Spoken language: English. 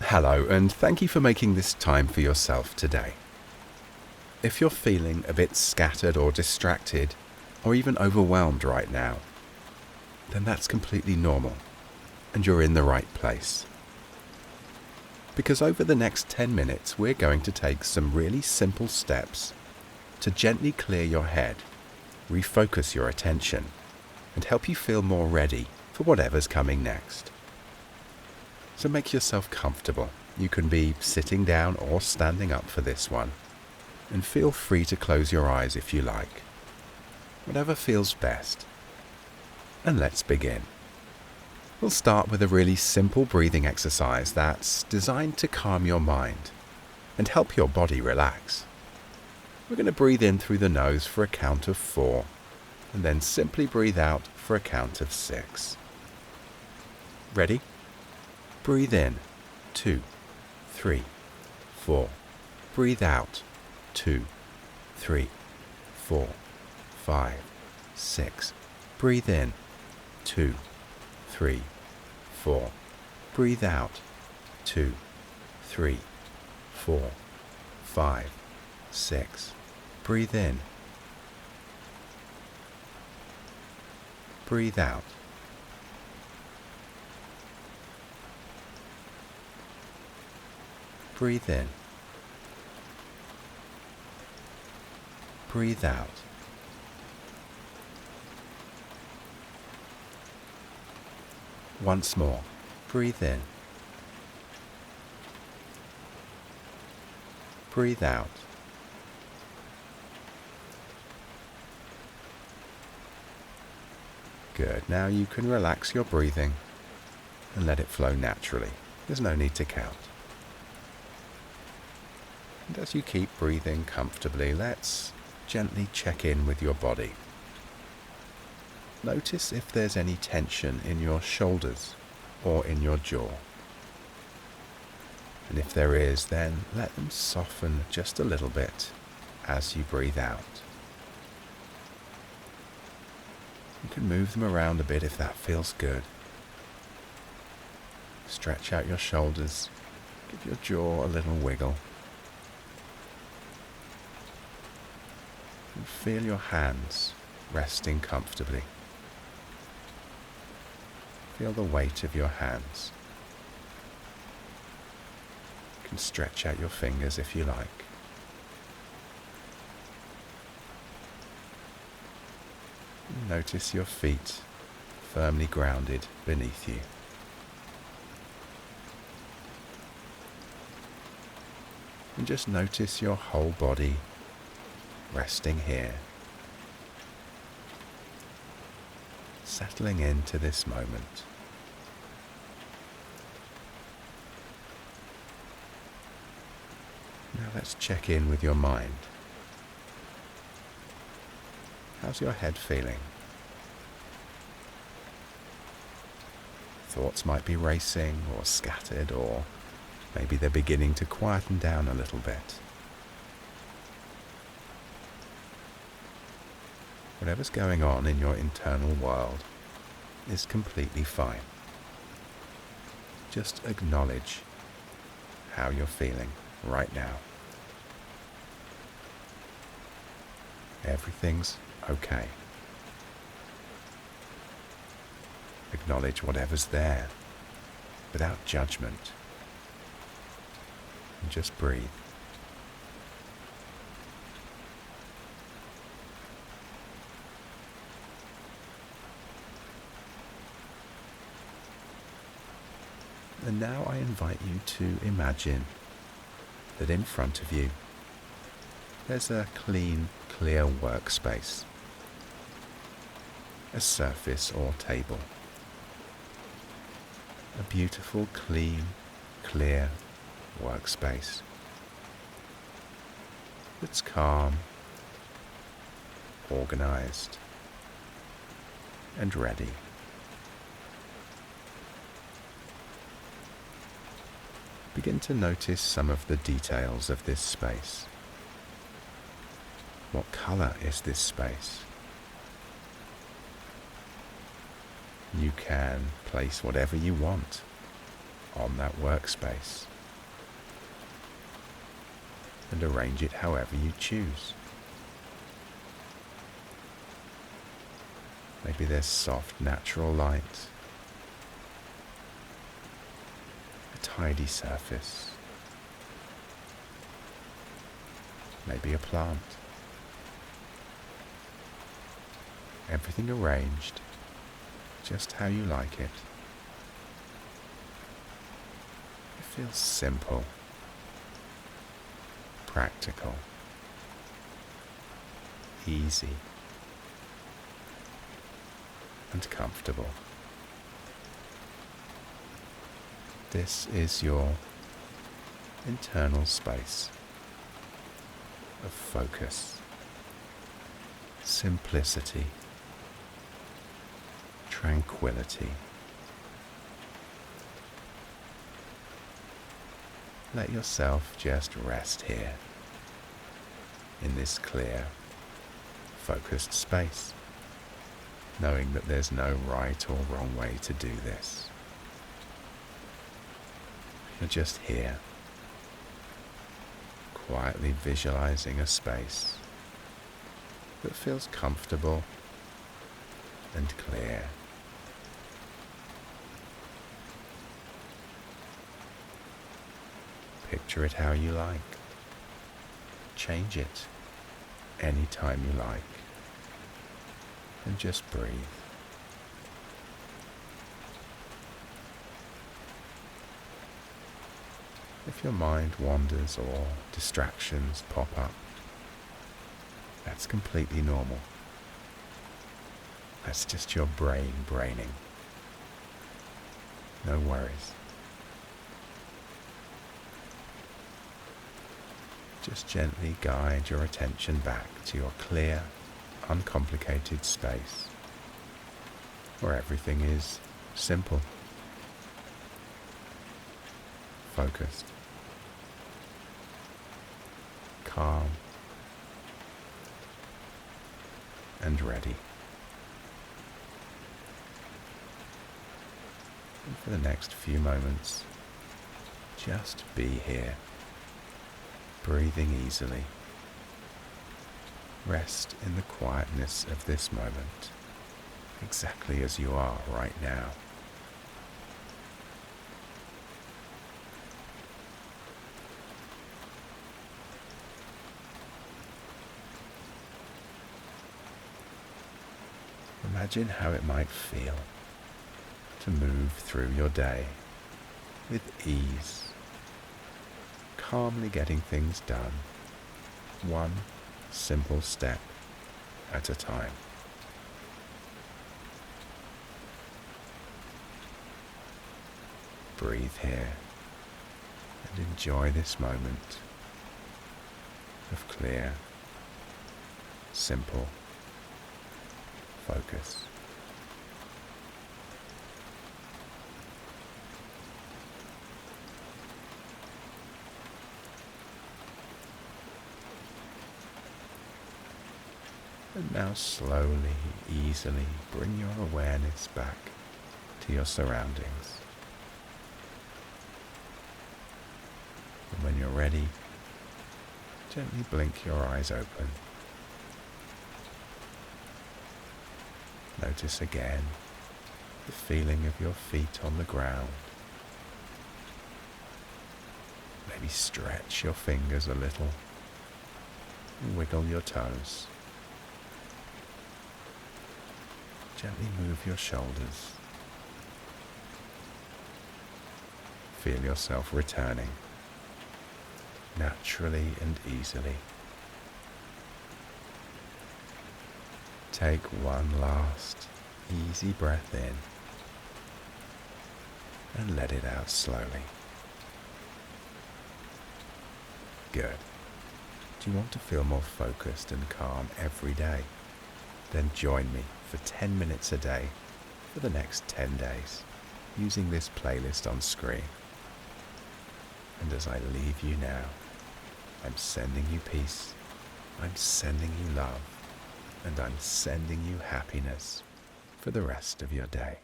Hello, and thank you for making this time for yourself today. If you're feeling a bit scattered or distracted, or even overwhelmed right now, then that's completely normal, and you're in the right place. Because over the next 10 minutes, we're going to take some really simple steps to gently clear your head, refocus your attention, and help you feel more ready for whatever's coming next. So make yourself comfortable. You can be sitting down or standing up for this one. And feel free to close your eyes if you like. Whatever feels best. And let's begin. We'll start with a really simple breathing exercise that's designed to calm your mind and help your body relax. We're going to breathe in through the nose for a count of 4, and then simply breathe out for a count of 6. Ready? Breathe in, 2, 3, 4. Breathe out, 2, 3, 4, 5, 6. Breathe in, 2, 3, 4. Breathe out, 2, 3, 4, 5, 6. Breathe in. Breathe out. Breathe in. Breathe out. Once more. Breathe in. Breathe out. Good. Now you can relax your breathing and let it flow naturally. There's no need to count. And as you keep breathing comfortably, let's gently check in with your body. Notice if there's any tension in your shoulders or in your jaw. And if there is, then let them soften just a little bit as you breathe out. You can move them around a bit if that feels good. Stretch out your shoulders, give your jaw a little wiggle. And feel your hands resting comfortably. Feel the weight of your hands. You can stretch out your fingers if you like. And notice your feet firmly grounded beneath you. And just notice your whole body resting here, settling into this moment. Now let's check in with your mind. How's your head feeling? Thoughts might be racing or scattered, or maybe they're beginning to quieten down a little bit. Whatever's going on in your internal world is completely fine. Just acknowledge how you're feeling right now. Everything's okay. Acknowledge whatever's there without judgment. And just breathe. And now I invite you to imagine that in front of you there's a clean, clear workspace, a surface or table, a beautiful, clean, clear workspace that's calm, organized, and ready. Begin to notice some of the details of this space. What color is this space? You can place whatever you want on that workspace. and arrange it however you choose. Maybe there's soft natural light, a tidy surface, maybe a plant. Everything arranged just how you like it. It feels simple, practical, easy, and comfortable. This is your internal space of focus, simplicity, tranquility. Let yourself just rest here, in this clear, focused space, knowing that there's no right or wrong way to do this. You're just here, quietly visualizing a space that feels comfortable and clear. Picture it how you like. Change it anytime you like. And just breathe. If your mind wanders or distractions pop up, that's completely normal. That's just your brain braining. No worries. Just gently guide your attention back to your clear, uncomplicated space, where everything is simple, focused, calm, and ready. And for the next few moments, just be here, breathing easily. Rest in the quietness of this moment, exactly as you are right now. Imagine how it might feel to move through your day with ease, calmly getting things done, one simple step at a time. Breathe here and enjoy this moment of clear, simple focus. And now slowly, easily bring your awareness back to your surroundings. And when you're ready, gently blink your eyes open. Notice again the feeling of your feet on the ground. Maybe stretch your fingers a little and wiggle your toes. Gently move your shoulders. Feel yourself returning naturally and easily. Take one last easy breath in and let it out slowly. Good. Do you want to feel more focused and calm every day? Then join me for 10 minutes a day for the next 10 days using this playlist on screen. And as I leave you now, I'm sending you peace, I'm sending you love, and I'm sending you happiness for the rest of your day.